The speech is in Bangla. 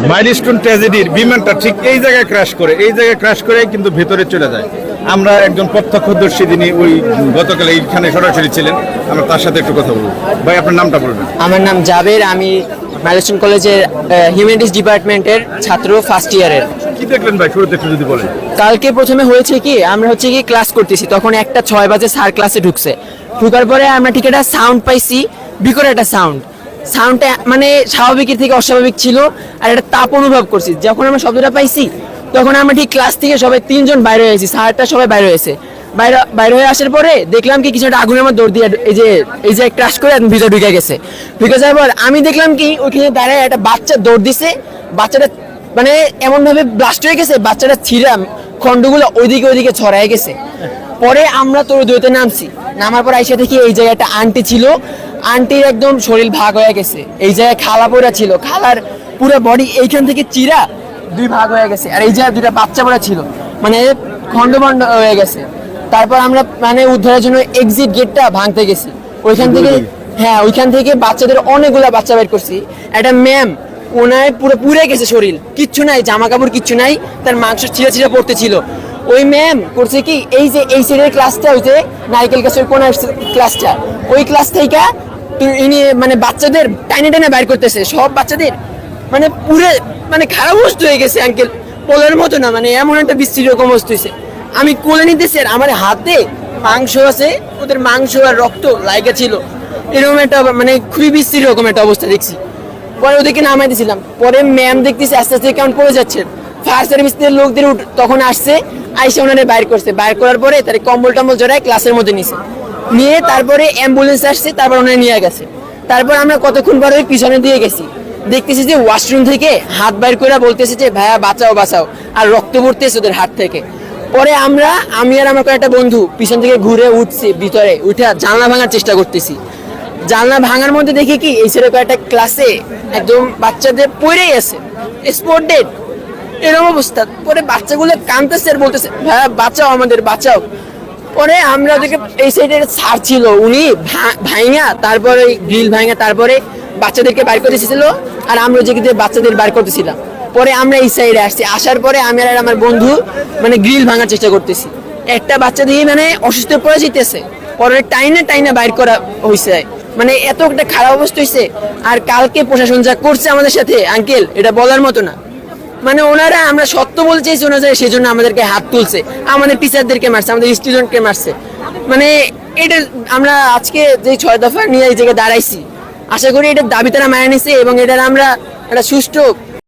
মাইলস্টোন ট্র্যাজেডির বিমানটা ঠিক এই জায়গায় ক্র্যাশ করে কিন্তু ভেতরে চলে যায়। আমরা একজন প্রত্যক্ষদর্শী, যিনি ওই গতকাল এইখানে সরাসরি ছিলেন, আমরা তার সাথে একটু কথা বলবো। ভাই, আপনার নামটা বলবেন? আমার নাম জাবের, আমি মাইলস্টোন কলেজের হিউম্যানিটিস ডিপার্টমেন্টের ছাত্র, ফার্স্ট ইয়ারের। কি দেখলেন ভাই, শুরুতে একটু যদি বলেন। কালকে প্রথমে হয়েছে কি, আমরা ক্লাস করতেছি, তখন 1:06 বাজে স্যার ক্লাসে ঢুকার পরে আমরা ঠিক একটা সাউন্ড পাইছি, বিকট একটা সাউন্ডটা মানে স্বাভাবিকের থেকে অস্বাভাবিক ছিল, আর একটা তাপ অনুভব করছি। যখন আমরা শব্দটা পাইছি তখন আমরা ঠিক ক্লাস থেকে সবাই 3 জন বাইরে হয়েছি, স্যারটা সবাই বাইরে হয়েছে। বাইরে হয়ে আসার পরে দেখলাম কি কিছু একটা আগুনের মধ্যে দৌড় দিয়ে এই যে ক্রাশ করে ভিতরে ঢুকে যাওয়ার পর আমি দেখলাম কি ওইখানে দাঁড়ায় একটা বাচ্চা দৌড় দিছে। বাচ্চাটা মানে এমন ভাবে ব্লাস্ট হয়ে গেছে, বাচ্চাটা ছিঁড়া খন্ডগুলো ওইদিকে ছড়ায় গেছে। পরে আমরা দৌড়তে নামার পর আইসা দেখি এই জায়গায় একটা আন্টি ছিল, আন্টির একদম শরীর ভাগ হয়ে গেছে। এই জায়গায় খালা পড়া ছিল, খালার পুরো বডি এইখান থেকে চিরা 2 ভাগ হয়ে গেছে, আর এই জায়গায় 2টা বাচ্চা পড়া ছিল, মানে খন্ড হয়ে গেছে। তারপর আমরা মানে উদ্ধারের জন্য এক্সিট গেটটা ভাঙতে গেছি ওইখান থেকে বাচ্চাদের অনেকগুলা বাচ্চা বের করছি। একটা ম্যাম, ওনায় পুরে গেছে শরীর, কিচ্ছু নাই, জামা কাপড় কিচ্ছু নাই, তার মাংস ছিঁড়া পড়তে ছিল। ওই ম্যাম করছে কি, এই যে এই সাইডের ক্লাসটা হইতে নারকেল গাছের কোন ক্লাসটা, ওই ক্লাস থেকে ইনি মানে বাচ্চাদের টাইনে বাইর করতেছে, সব বাচ্চাদের মানে পুরো মানে খারাপ অবস্থা হয়ে গেছে আঙ্কেল, বলার মতো না, মানে এমন একটা বিশ্রী রকম অবস্থা হয়েছে। আমি কোলে নিতেছি, আমার হাতে মাংস আছে, ওদের মাংস আর রক্ত লাগা ছিল, এরকম একটা মানে খুবই বিশ্রী রকম একটা অবস্থা দেখছি। পরে ওদেরকে নামাই দিয়েছিলাম, পরে ম্যাম দেখতেছি আস্তে আস্তে কেমন পড়ে যাচ্ছে। ফায়ার সার্ভিসের লোকদের তখন আসছে, আইসা ওনারে বাইর করার পরে তার কম্বল টম্বল জড়ায় ক্লাসের মধ্যে নিয়ে তারপরে অ্যাম্বুলেন্স আসছে, তারপর ওনারে নিয়ে গেছে। তারপর আমরা কতক্ষণ পরে পিছনে দিয়ে গেছি, দেখতেছি যে ওয়াশরুম থেকে হাত বাইর করে বলতেছে যে ভাইয়া বাঁচাও, আর রক্ত পড়তেছে ওদের হাত থেকে। পরে আমি আর আমার একটা বন্ধু পিছন থেকে ঘুরে উঠছি, ভিতরে উঠে জানলা ভাঙার চেষ্টা করতেছি। জানলা ভাঙার মধ্যে দেখি কি এই ছেলে কয়েকটা ক্লাসে একদম বাচ্চাদের পড়েই আছে, স্পট ডেড, এরকম অবস্থা। পরে বাচ্চাগুলো কাঁদতেছে আর বলতেছে ভাইয়া বাঁচাও। পরে আমরা ওদেরকে, এই সাইডের স্যার ছিল, উনি তারপরে গ্রিল ভাঙা তারপরে বাচ্চাদেরকে বাইর করতেছিল, আর আমরা যেদিকে বাচ্চাদের বাইর করতেছিলাম। পরে আমরা এই সাইডে আসার পরে আমি আর আমার বন্ধু মানে গ্রিল ভাঙার চেষ্টা করতেছি। একটা বাচ্চা দিয়ে মানে অসুস্থ পড়ে যেতেছে, পরে টাইনা বাইর করা হয়েছে, মানে এত একটা খারাপ অবস্থা হয়েছে। আর কালকে প্রশাসন যা করছে আমাদের সাথে আঙ্কেল, এটা বলার মতো না। মানে ওনারা, আমরা সত্য বলতে চাইছি ওনারা, সেজন্য আমাদেরকে হাত তুলছে, আমাদের টিচারদেরকে মারছে, আমাদের স্টুডেন্টকে মারছে। মানে এটা আমরা আজকে যে 6 দফা নিয়ে এই জায়গায় দাঁড়াইছি, আশা করি এটার দাবি তারা মায় নিছে, এবং এটার আমরা একটা সুষ্ঠু